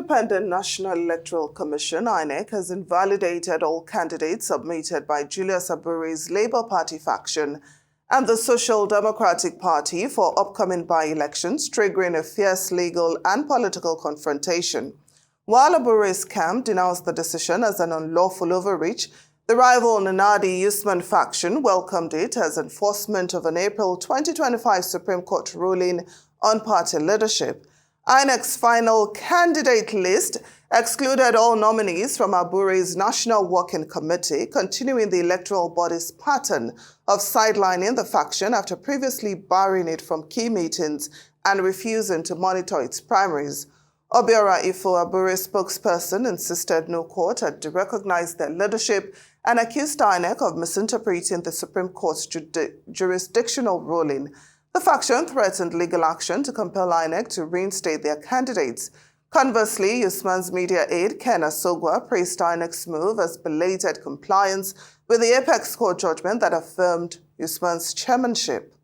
Independent National Electoral Commission, INEC, has invalidated all candidates submitted by Julius Abure's Labour Party faction and the Social Democratic Party for upcoming by-elections, triggering a fierce legal and political confrontation. While Abure's camp denounced the decision as an unlawful overreach, the rival Nnawuihe Usman faction welcomed it as enforcement of an April 2025 Supreme Court ruling on party leadership. INEC's final candidate list excluded all nominees from Abure's National Working Committee, continuing the electoral body's pattern of sidelining the faction after previously barring it from key meetings and refusing to monitor its primaries. Abure, Abure's spokesperson, insisted no court had recognized their leadership and accused INEC of misinterpreting the Supreme Court's jurisdictional ruling. The faction threatened legal action to compel INEC to reinstate their candidates. Conversely, Usman's media aide, Ken Asogwa, praised INEC's move as belated compliance with the Apex Court judgment that affirmed Usman's chairmanship.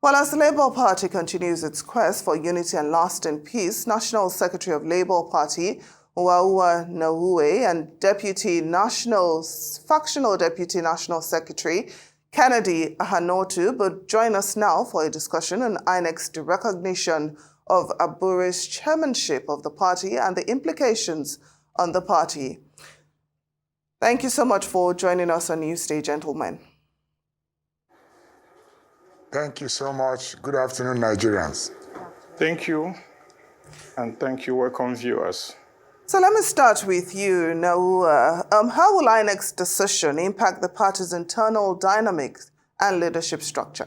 While as the Labour Party continues its quest for unity and lasting peace, National Secretary of Labour Party, Nnawuihe, and Factional Deputy National Secretary, Kennedy Ahanotu, but join us now for a discussion on INEC's recognition of Abure's chairmanship of the party and the implications on the party. Thank you so much for joining us on Newsday, gentlemen. Thank you so much. Good afternoon, Nigerians. Thank you, and thank you, welcome viewers. So let me start with you, Nwauwa. How will INEC's decision impact the party's internal dynamics and leadership structure?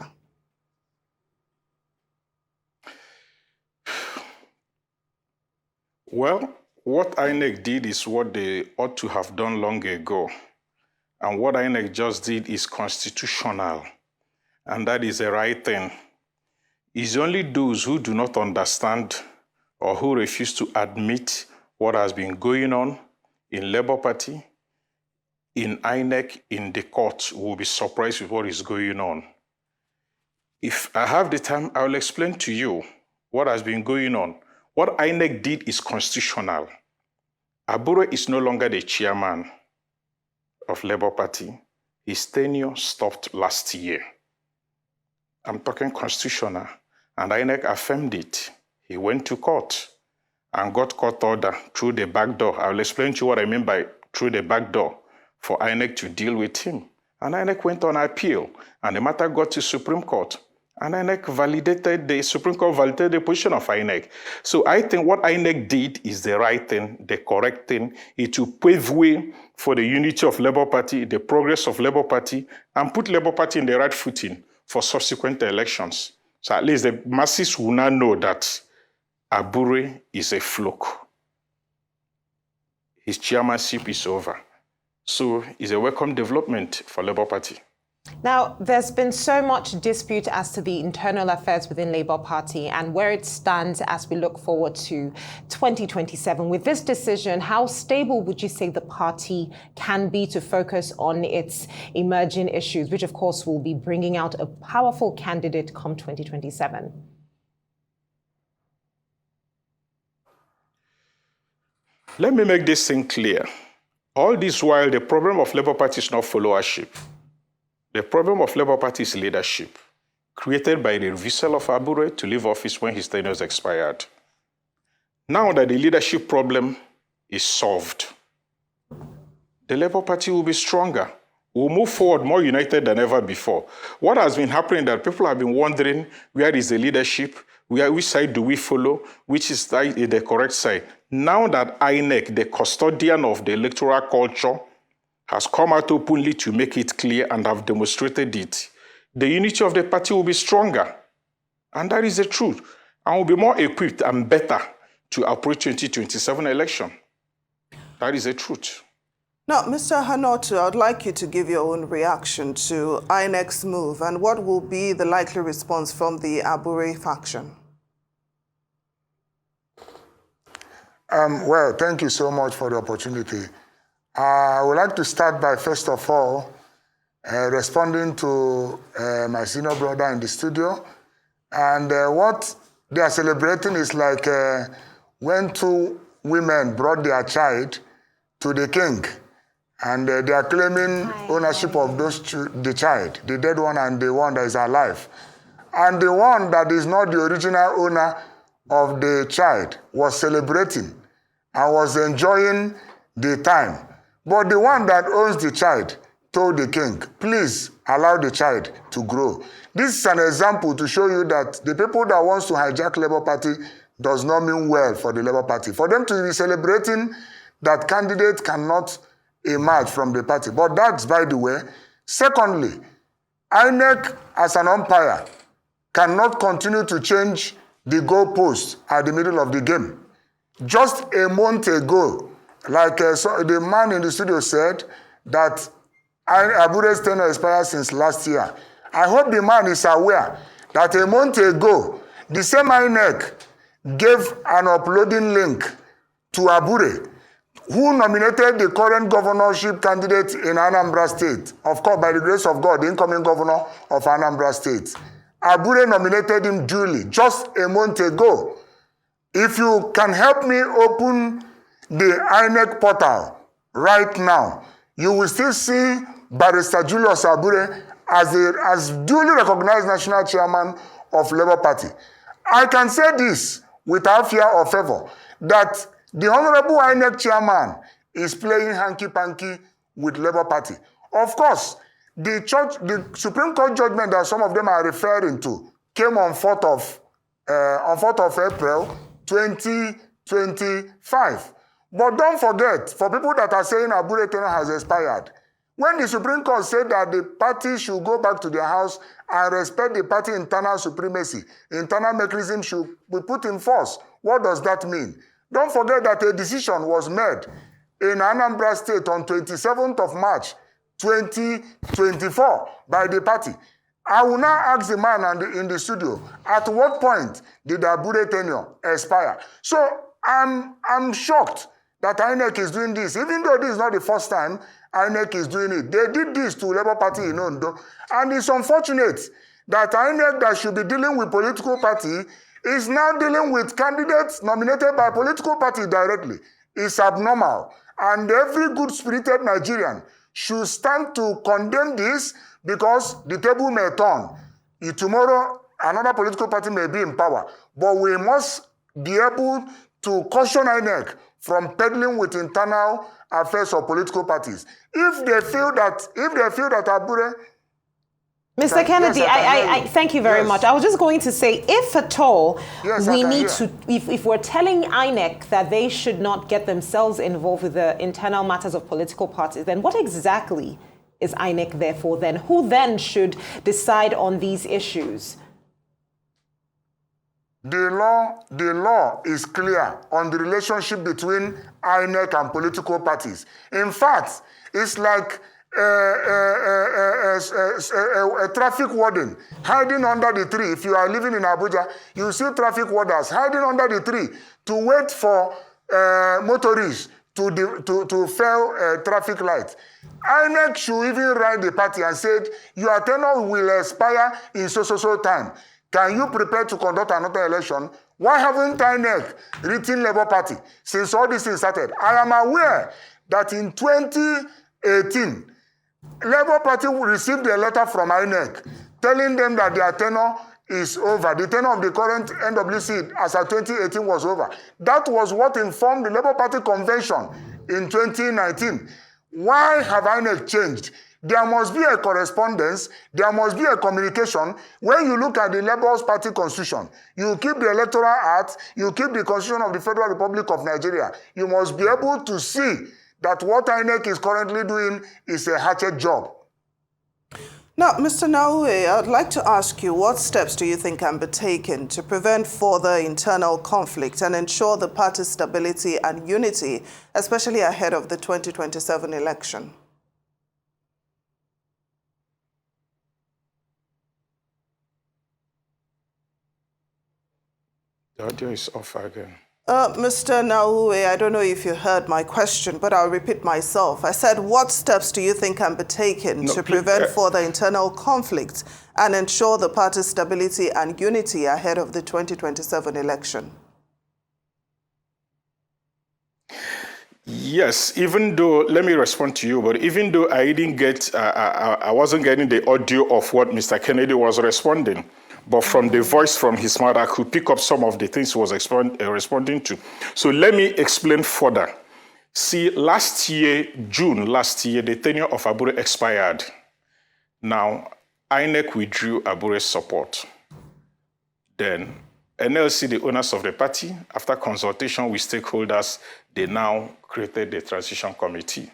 Well, what INEC did is what they ought to have done long ago. And what INEC just did is constitutional. And that is the right thing. It's only those who do not understand or who refuse to admit what has been going on in Labour Party, in INEC, in the court, will be surprised with what is going on. If I have the time, I will explain to you what has been going on. What INEC did is constitutional. Abure is no longer the chairman of Labour Party. His tenure stopped last year. I'm talking constitutional, and INEC affirmed it. He went to court and got court order through the back door. I will explain to you what I mean by through the back door for INEC to deal with him. And INEC went on appeal, and the matter got to Supreme Court. And the Supreme Court validated the position of INEC. So I think what INEC did is the right thing, the correct thing. It will pave way for the unity of Labour Party, the progress of Labour Party, and put Labour Party in the right footing for subsequent elections. So at least the masses will now know that Abure is a fluke. His chairmanship is over. So it's a welcome development for Labour Party. Now, there's been so much dispute as to the internal affairs within Labour Party and where it stands as we look forward to 2027. With this decision, how stable would you say the party can be to focus on its emerging issues, which of course will be bringing out a powerful candidate come 2027? Let me make this thing clear. All this while, the problem of Labour Party is not followership. The problem of Labour Party is leadership, created by the refusal of Abure to leave office when his tenure expired. Now that the leadership problem is solved, the Labour Party will be stronger. We'll move forward more united than ever before. What has been happening that people have been wondering, where is the leadership? Which side do we follow? Which is the correct side? Now that INEC, the custodian of the electoral culture, has come out openly to make it clear and have demonstrated it, the unity of the party will be stronger. And that is the truth. And will be more equipped and better to approach 2027 election. That is the truth. Now, Mr. Ahanotu, I would like you to give your own reaction to INEC's move and what will be the likely response from the Abure faction. Well, thank you so much for the opportunity. I would like to start by, first of all, responding to my senior brother in the studio. And what they are celebrating is like when two women brought their child to the king, and they are claiming ownership of the child, the dead one and the one that is alive. And the one that is not the original owner of the child was celebrating and was enjoying the time. But the one that owns the child told the king, please allow the child to grow. This is an example to show you that the people that wants to hijack Labour Party does not mean well for the Labour Party. For them to be celebrating that candidate cannot emerge from the party. But that's by the way. Secondly, INEC as an umpire cannot continue to change the goalpost at the middle of the game. Just a month ago, like the man in the studio said, that Abure's tenure expired since last year. I hope the man is aware that a month ago, the same INEC gave an uploading link to Abure, who nominated the current governorship candidate in Anambra State. Of course, by the grace of God, the incoming governor of Anambra State. Abure nominated him duly just a month ago. If you can help me open the INEC portal right now, you will still see Barrister Julius Abure as duly recognized national chairman of Labour Party. I can say this without fear or favor, that the Honorable INEC chairman is playing hanky-panky with Labour Party. Of course, the Supreme Court judgment that some of them are referring to came on 4th of April 2025. But don't forget, for people that are saying Abure tenure has expired, when the Supreme Court said that the party should go back to their house and respect the party internal supremacy, internal mechanism should be put in force. What does that mean? Don't forget that a decision was made in Anambra State on 27th of March 2024 by the party. I will now ask the man in the studio, at what point did the Abure tenure expire? So I'm shocked that INEC is doing this, even though this is not the first time INEC is doing it. They did this to Labour Party in Ondo, and it's unfortunate that INEC that should be dealing with political party is now dealing with candidates nominated by political party directly. It's abnormal, and every good-spirited Nigerian should stand to condemn this, because the table may turn. Tomorrow, another political party may be in power, but we must be able to caution INEC from peddling with internal affairs of political parties. If they feel that Abure... Mr. Kennedy, I thank you very much. I was just going to say, if at all we need to, if we're telling INEC that they should not get themselves involved with the internal matters of political parties, then what exactly is INEC there for then? Who then should decide on these issues? The law is clear on the relationship between INEC and political parties. In fact, it's like a traffic warden hiding under the tree. If you are living in Abuja, you see traffic wardens hiding under the tree to wait for motorists to fail traffic lights. INEC should even write the party and said, your tenure will expire in so time. Can you prepare to conduct another election? Why haven't INEC written Labour Party since all this thing started? I am aware that in 2018, Labour Party received a letter from INEC telling them that their tenure is over. The tenure of the current NWC as of 2018 was over. That was what informed the Labour Party convention in 2019. Why have INEC changed? There must be a correspondence, there must be a communication. When you look at the Labour Party constitution, you keep the Electoral Act, you keep the Constitution of the Federal Republic of Nigeria. You must be able to see that what INEC is currently doing is a hatchet job. Now, Mr. Nnawuihe, I would like to ask you, what steps do you think can be taken to prevent further internal conflict and ensure the party's stability and unity, especially ahead of the 2027 election? The audio is off again. Mr. Nnawuihe, I don't know if you heard my question, but I'll repeat myself. I said, what steps do you think can be taken to prevent further internal conflict and ensure the party's stability and unity ahead of the 2027 election? Yes, even though, let me respond to you, but even though I didn't get, I wasn't getting the audio of what Mr. Kennedy was responding, but from the voice from his mouth, I could pick up some of the things he was responding to. So let me explain further. See, last year, June last year, the tenure of Abure expired. Now, INEC withdrew Abure's support. Then, NLC, the owners of the party, after consultation with stakeholders, they now created the transition committee.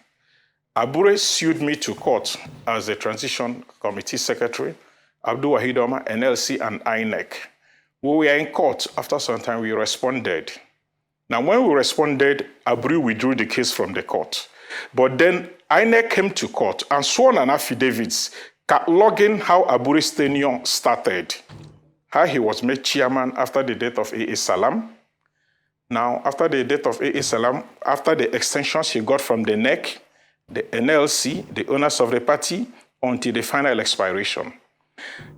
Abure sued me to court as the transition committee secretary, Nnawuihe, NLC, and INEC. When we were in court, after some time, we responded. Now, when we responded, Abure withdrew the case from the court. But then INEC came to court and sworn an affidavit cataloging how Abure's tenure started, how he was made chairman after the death of A.A. Salam. Now, after the death of A.A. Salam, after the extensions he got from the NEC, the NLC, the owners of the party, until the final expiration.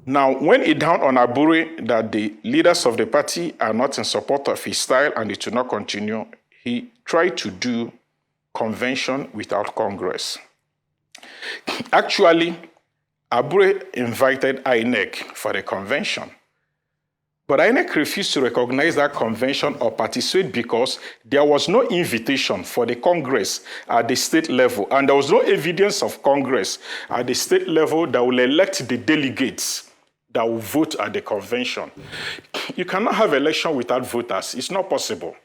Now, when it dawned on Abure that the leaders of the party are not in support of his style and it will not continue, he tried to do convention without Congress. Actually, Abure invited INEC for the convention. But INEC refused to recognize that convention or participate because there was no invitation for the Congress at the state level, and there was no evidence of Congress at the state level that will elect the delegates that will vote at the convention. You cannot have election without voters. It's not possible.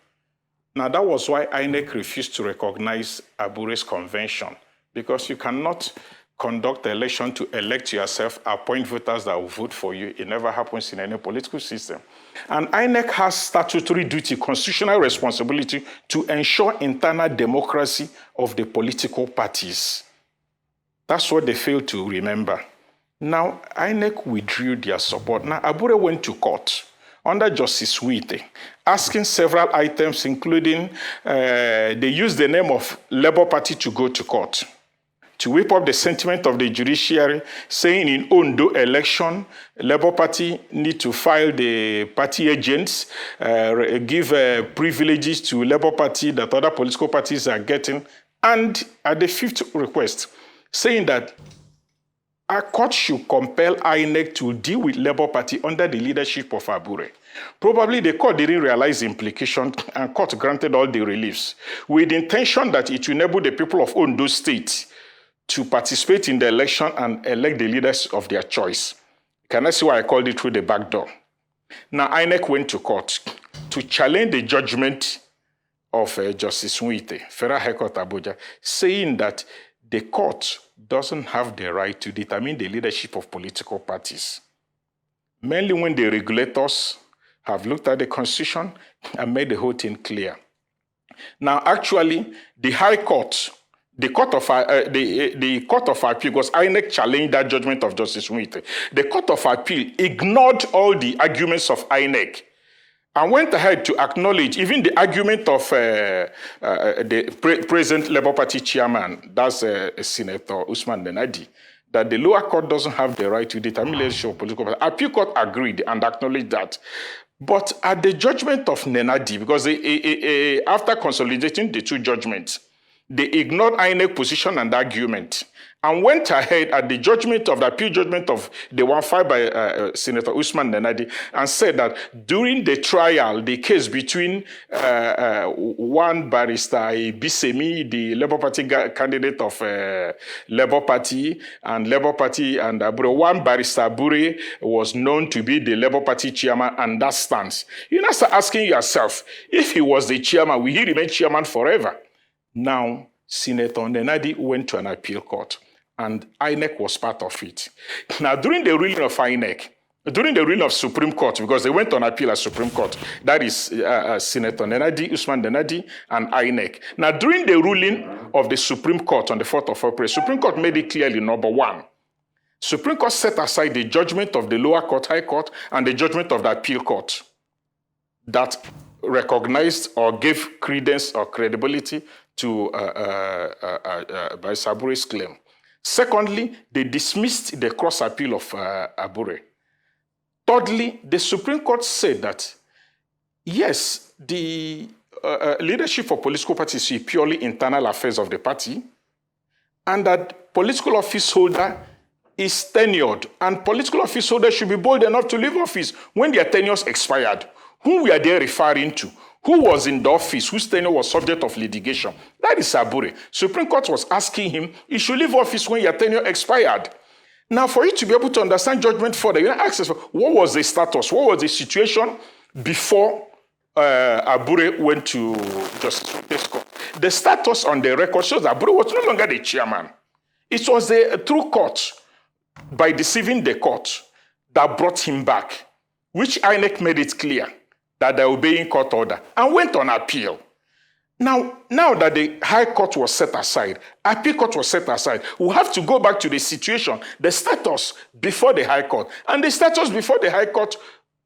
Now, that was why INEC refused to recognize Abure's convention, because you cannot conduct the election to elect yourself, appoint voters that will vote for you. It never happens in any political system. And INEC has statutory duty, constitutional responsibility to ensure internal democracy of the political parties. That's what they failed to remember. Now, INEC withdrew their support. Now, Abure went to court under Justice Nnawuihe, asking several items, including they used the name of Labour Party to go to court, to whip up the sentiment of the judiciary, saying in Ondo election, Labour Party need to file the party agents, give privileges to Labour Party that other political parties are getting, and at the fifth request, saying that a court should compel INEC to deal with Labour Party under the leadership of Abure. Probably the court didn't realize the implication, and court granted all the reliefs, with the intention that it will enable the people of Ondo State to participate in the election and elect the leaders of their choice. Can I see why I called it through the back door? Now, INEC went to court to challenge the judgment of Justice Nnawuihe, Federal High Court Abuja, saying that the court doesn't have the right to determine the leadership of political parties, mainly when the regulators have looked at the Constitution and made the whole thing clear. Now, actually, the High Court, the Court of Appeal, because INEC challenged that judgment of Justice Nnawuihe, the Court of Appeal ignored all the arguments of INEC and went ahead to acknowledge even the argument of the present Labour Party chairman, that's Senator Usman Nnadi, that the lower court doesn't have the right to determine the leadership of political parties. Appeal court agreed and acknowledged that. But at the judgment of Nnadi, because after consolidating the two judgments, they ignored INEC position and argument and went ahead at the judgment of the appeal judgment of the one filed by Senator Usman Nnadi and said that during the trial, the case between one barrister, Bisemi, the Labour Party candidate of Labour Party and Abure, one barrister Abure was known to be the Labour Party chairman, and that stands. You now start asking yourself, if he was the chairman, will he remain chairman forever? Now, Senator Nnadi went to an appeal court, and INEC was part of it. Now, during the ruling of INEC, during the ruling of Supreme Court, because they went on appeal at Supreme Court, that is Senator Nnadi, Usman Nnadi, and INEC. Now, during the ruling of the Supreme Court on the 4th of April, Supreme Court made it clearly, number one, Supreme Court set aside the judgment of the lower court, High Court, and the judgment of the appeal court that recognized or gave credence or credibility to Abure's claim. Secondly, they dismissed the cross appeal of Abure. Thirdly, the Supreme Court said that, yes, the leadership for political parties is purely internal affairs of the party, and that political office holder is tenured, and political office holders should be bold enough to leave office when their tenures expired. Who were they referring to? Who was in the office whose tenure was subject of litigation? That is Abure. Supreme Court was asking him, you should leave office when your tenure expired. Now, for you to be able to understand judgment further, you ask us, what was the status? What was the situation before Abure went to Justice Court? The status on the record shows that Abure was no longer the chairman. It was the true court, by deceiving the court, that brought him back, which INEC made it clear that they're obeying court order, and went on appeal. Now that the High Court was set aside, Appeal Court was set aside, we have to go back to the situation, the status before the High Court. And the status before the High Court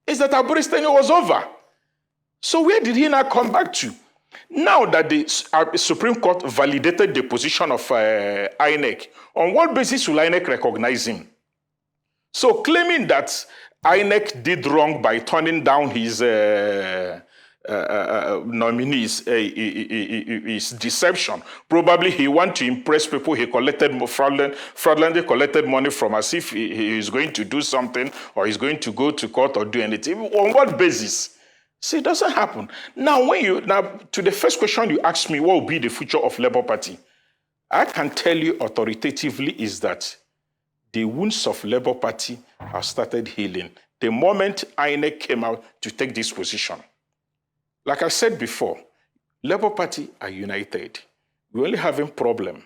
is that Abure's tenure was over. So where did he now come back to? Now that the Supreme Court validated the position of INEC, on what basis will INEC recognize him? So claiming that INEC did wrong by turning down his nominees is deception. Probably he want to impress people he collected fraudulently collected money from, as if he is going to do something or he's going to go to court or do anything. On what basis? See, it doesn't happen. Now, to the first question you asked me, what will be the future of Labour Party? I can tell you authoritatively is that the wounds of Labour Party have started healing the moment INEC came out to take this position. Like I said before, Labour Party are united. We only have a problem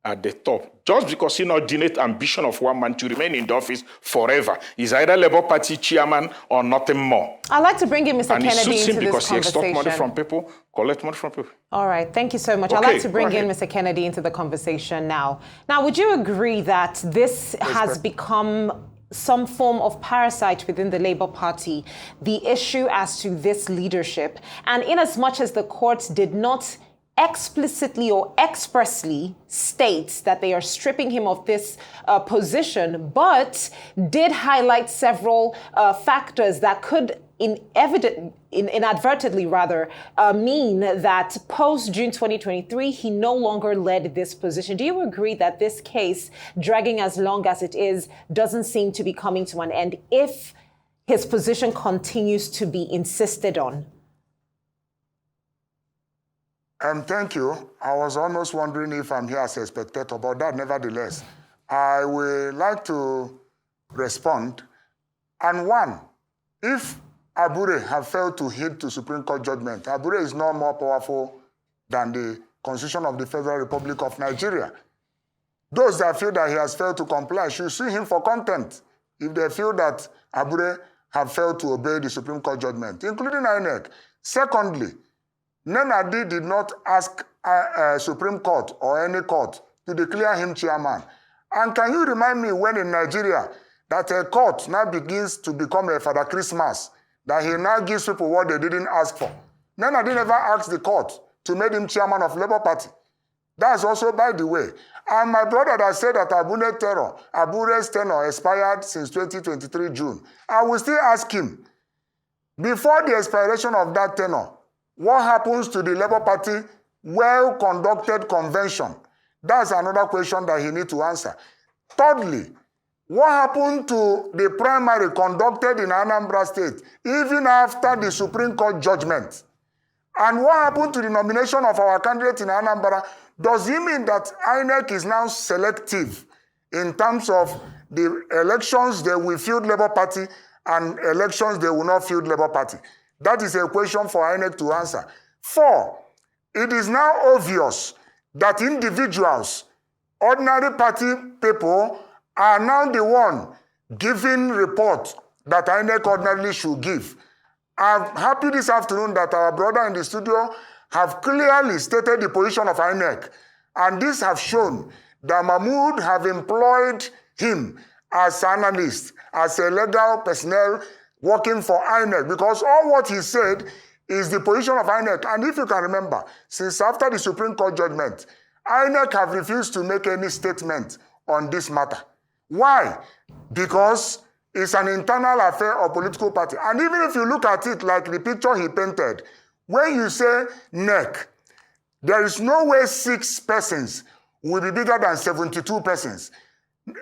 at the top, just because inordinate ambition of one man to remain in the office forever is either Labour Party chairman or nothing more. I'd like to bring in Mr. Kennedy into this conversation. And it suits him because he extorts money from people, collects money from people. All right, thank you so much. Okay, I'd like to bring in Mr. Kennedy into the conversation now. Now, would you agree that this has become some form of parasite within the Labour Party, the issue as to this leadership? And in as much as the courts did not explicitly or expressly states that they are stripping him of this position, but did highlight several factors that could inadvertently mean that post-June 2023, he no longer led this position. Do you agree that this case, dragging as long as it is, doesn't seem to be coming to an end if his position continues to be insisted on? Thank you. I was almost wondering if I'm here as a spectator, but that nevertheless, I would like to respond. And one, if Abure have failed to heed to Supreme Court judgment, Abure is no more powerful than the Constitution of the Federal Republic of Nigeria. Those that feel that he has failed to comply should sue him for contempt if they feel that Abure have failed to obey the Supreme Court judgment, including INEC. Secondly, Nnawuihe did not ask Supreme Court or any court to declare him chairman. And can you remind me when in Nigeria that a court now begins to become a Father Christmas, that he now gives people what they didn't ask for? Nnawuihe never asked the court to make him chairman of Labour Party. That's also by the way. And my brother that said that Abure's tenure expired since 2023 June. I will still ask him, before the expiration of that tenure, what happens to the Labour Party well-conducted convention? That's another question that he needs to answer. Thirdly, what happened to the primary conducted in Anambra State, even after the Supreme Court judgment? And what happened to the nomination of our candidate in Anambra? Does it mean that INEC is now selective in terms of the elections they will field Labour Party and elections they will not field Labour Party? That is a question for INEC to answer. 4, it is now obvious that individuals, ordinary party people, are now the one giving report that INEC ordinarily should give. I'm happy this afternoon that our brother in the studio have clearly stated the position of INEC. And this have shown that Mahmoud have employed him as an analyst, as a legal personnel working for INEC, because all what he said is the position of INEC. And if you can remember, since after the Supreme Court judgment, INEC have refused to make any statement on this matter. Why? Because it's an internal affair of political party. And even if you look at it like the picture he painted, When you say NEC, there is no way 6 persons will be bigger than 72 persons.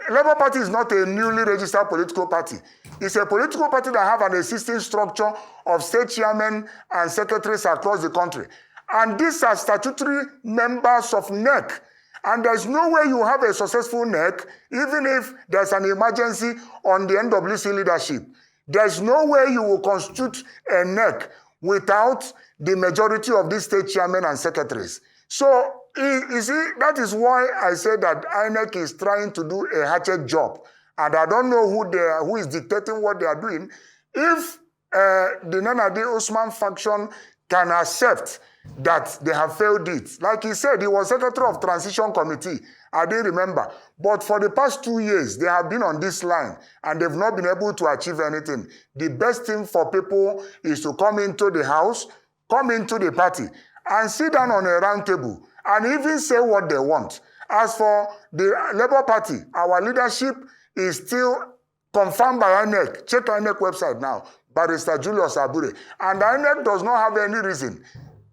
Labour Party is not a newly registered political party. It's a political party that have an existing structure of state chairmen and secretaries across the country. And these are statutory members of NEC. And there's no way you have a successful NEC, even if there's an emergency on the NWC leadership. There's no way you will constitute a NEC without the majority of these state chairmen and secretaries. So, you see, that is why I say that INEC is trying to do a hatchet job. And I don't know who is dictating what they are doing. If the Nana Usman faction can accept that they have failed it. Like he said, he was secretary of transition committee. I didn't remember. But for the past 2 years, they have been on this line and they've not been able to achieve anything. The best thing for people is to come into the house, come into the party, and sit down on a round table and even say what they want. As for the Labour Party, our leadership is still confirmed by INEC. Check INEC website now, Barrister Julius Abure. And INEC does not have any reason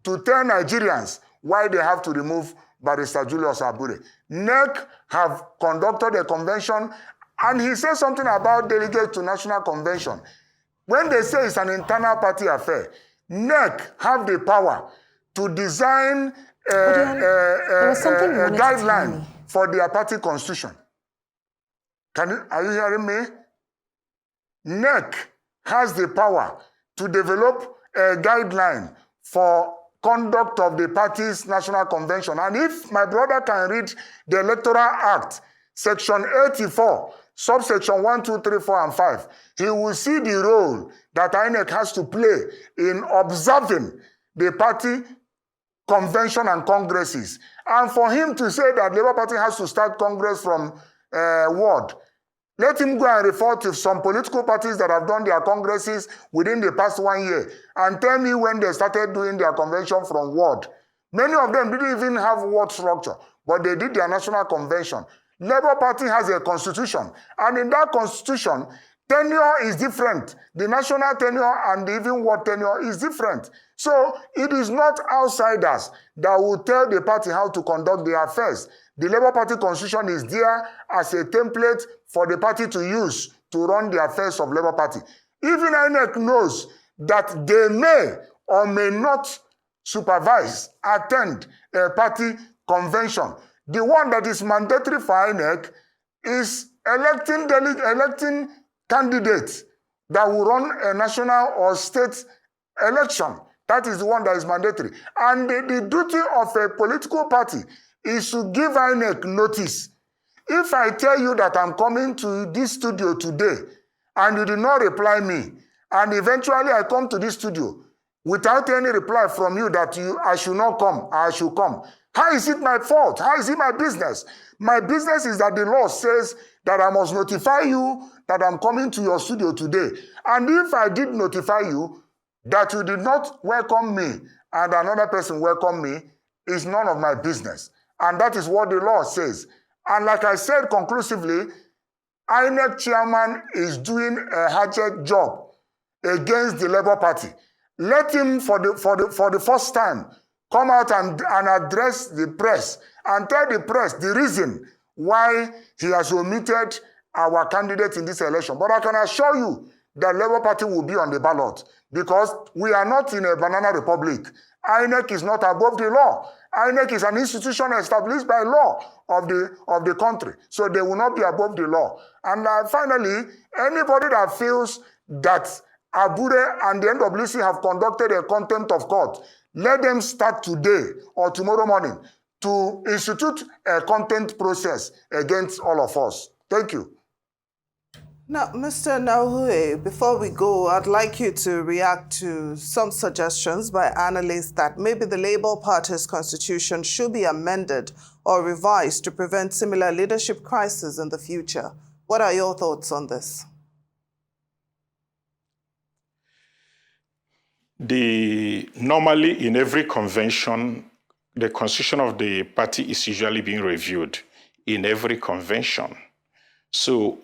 to tell Nigerians why they have to remove Barrister Julius Abure. NEC have conducted a convention, and he said something about delegates to national convention. When they say it's an internal party affair, NEC have the power to design a guideline for their party constitution. Are you hearing me? NEC has the power to develop a guideline for conduct of the party's national convention. And if my brother can read the Electoral Act, section 84, subsection 1, 2, 3, 4, and 5, he will see the role that INEC has to play in observing the party convention and congresses. And for him to say that Labour Party has to start congress from ward, let him go and refer to some political parties that have done their congresses within the past 1 year and tell me when they started doing their convention from ward. Many of them didn't even have ward structure, but they did their national convention. Labour Party has a constitution, and in that constitution, tenure is different. The national tenure and the even ward tenure is different. So it is not outsiders that will tell the party how to conduct their affairs. The Labour Party constitution is there as a template for the party to use to run the affairs of Labour Party. Even INEC knows that they may or may not supervise, attend a party convention. The one that is mandatory for INEC is electing candidates that will run a national or state election. That is the one that is mandatory. And the duty of a political party is to give INEC notice. If I tell you that I'm coming to this studio today and you did not reply me, and eventually I come to this studio without any reply from you that I should not come, I should come, how is it my fault? How is it my business? My business is that the law says that I must notify you that I'm coming to your studio today. And if I did notify you that you did not welcome me and another person welcome me, is none of my business. And that is what the law says. And like I said conclusively, INEC chairman is doing a hatchet job against the Labour Party. Let him, for the first time, come out and address the press and tell the press the reason why he has omitted our candidate in this election. But I can assure you that Labour Party will be on the ballot because we are not in a banana republic. INEC is not above the law. INEC is an institution established by law of the country. So they will not be above the law. And finally, anybody that feels that Abure and the NWC have conducted a contempt of court, let them start today or tomorrow morning to institute a contempt process against all of us. Thank you. Now, Mr. Nnawuihe, before we go, I'd like you to react to some suggestions by analysts that maybe the Labour Party's constitution should be amended or revised to prevent similar leadership crises in the future. What are your thoughts on this? Normally, in every convention, the constitution of the party is usually being reviewed in every convention. So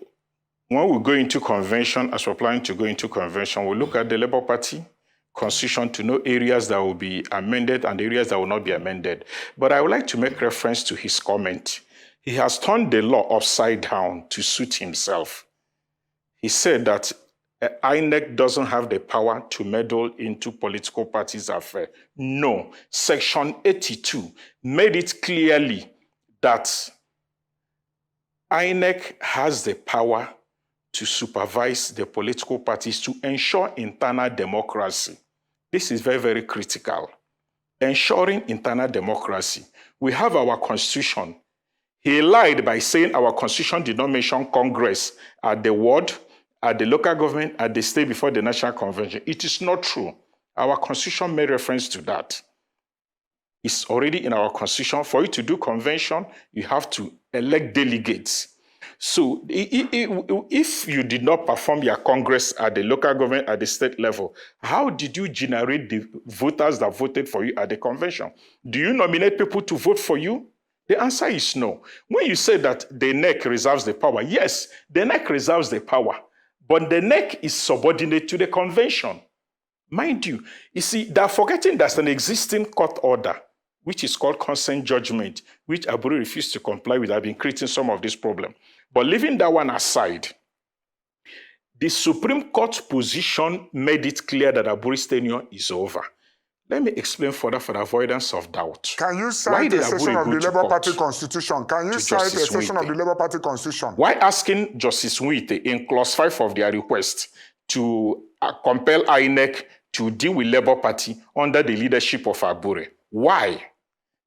when we go into convention, as we're planning to go into convention, we look at the Labour Party Constitution to know areas that will be amended and areas that will not be amended. But I would like to make reference to his comment. He has turned the law upside down to suit himself. He said that INEC doesn't have the power to meddle into political parties' affairs. No. Section 82 made it clearly that INEC has the power to supervise the political parties to ensure internal democracy. This is very, very critical. Ensuring internal democracy. We have our constitution. He lied by saying our constitution did not mention Congress at the ward, at the local government, at the state before the National Convention. It is not true. Our constitution made reference to that. It's already in our constitution. For you to do convention, you have to elect delegates. So if you did not perform your Congress at the local government, at the state level, how did you generate the voters that voted for you at the convention? Do you nominate people to vote for you? The answer is no. When you say that the INEC reserves the power, yes, the INEC reserves the power, but the INEC is subordinate to the convention. Mind you, see, they're forgetting there's an existing court order, which is called consent judgment, which Abure refused to comply with. I've been creating some of this problem. But leaving that one aside, the Supreme Court position made it clear that Abure's tenure is over. Let me explain further for the avoidance of doubt. Can you cite a section of the Labour Party Constitution? Can you cite a section of the Labour Party Constitution? Why asking Justice Nwauwa in clause 5 of their request to compel INEC to deal with Labour Party under the leadership of Abure? Why?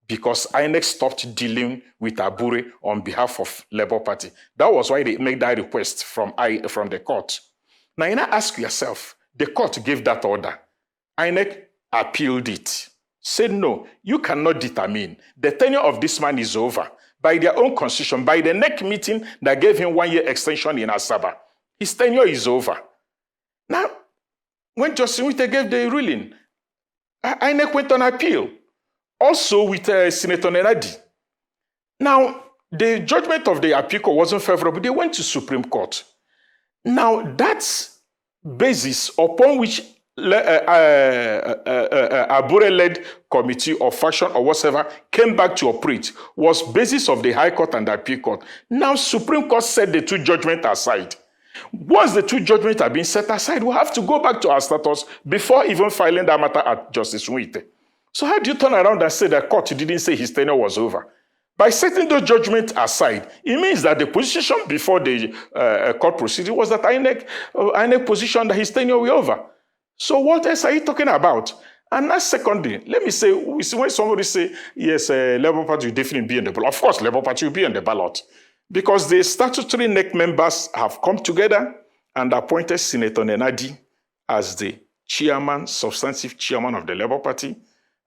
Because INEC stopped dealing with Abure on behalf of Labour Party. That was why they made that request from the court. Now, you now ask yourself, the court gave that order. INEC appealed it. Said, no, you cannot determine. The tenure of this man is over. By their own constitution, by the NEC meeting that gave him 1-year extension in Asaba, his tenure is over. Now, when Justice Nwauwa gave the ruling, INEC went on appeal. Also with Senator Nnawuihe. Now, the judgment of the appeal court wasn't favorable. They went to Supreme Court. Now, that basis upon which Abure-led committee or faction or whatever came back to operate was basis of the High Court and the Appeal Court. Now, Supreme Court set the two judgments aside. Once the two judgments have been set aside, we have to go back to our status before even filing that matter at Justice Nwauwa. So how do you turn around and say that court didn't say his tenure was over? By setting those judgments aside, it means that the position before the court proceeding was that INEC position that his tenure was over. So what else are you talking about? And that's secondly, let me say, when somebody say, yes, Labour Party will definitely be in the ballot. Of course, Labour Party will be in the ballot. Because the statutory NEC members have come together and appointed Senator Nnawuihe as the chairman, substantive chairman of the Labour Party,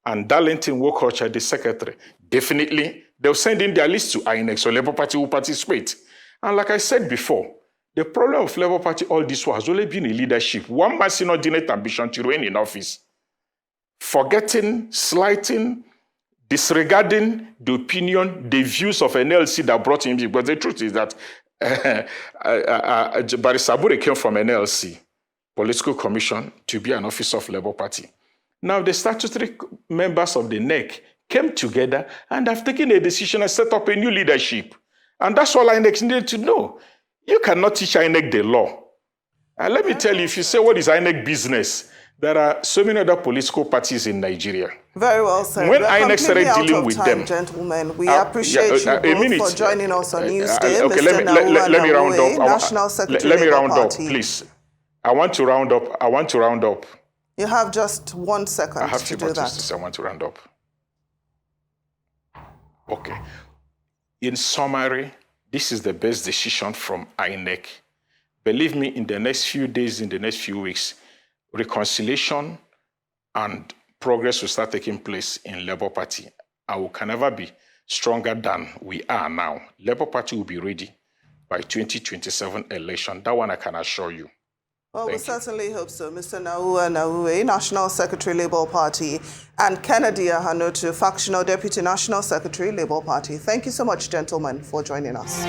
and Darlington Wokocha, the secretary. Definitely, they'll send in their list to INEC, so Labour Party will participate. And like I said before, the problem of Labour Party all this while has only been in leadership. One man's inordinate ambition to remain in office. Forgetting, slighting, disregarding the opinion, the views of NLC that brought him. But the truth is that Barrister Abure came from NLC, Political Commission, to be an officer of Labour Party. Now, the statutory members of the NEC came together and have taken a decision and set up a new leadership. And that's all INEC needed to know. You cannot teach INEC the law. And let me tell you, if you say what is INEC business, there are so many other political parties in Nigeria. Very well said. When INEC started dealing with them, gentlemen, we appreciate you both for joining us on Newsday. Okay, Mr. let me round up. National Secretary Let me round Labour up, Party. please. I want to round up. You have just 1 second I have to few do that. I want to round up. Okay. In summary, this is the best decision from INEC. Believe me, in the next few days, in the next few weeks, reconciliation and progress will start taking place in Labour Party. And we can never be stronger than we are now. Labour Party will be ready by 2027 election. That one I can assure you. Well, we certainly hope so. Mr. Nnawuihe, National Secretary, Labour Party, and Kennedy Ahanotu, Factional Deputy National Secretary, Labour Party. Thank you so much, gentlemen, for joining us.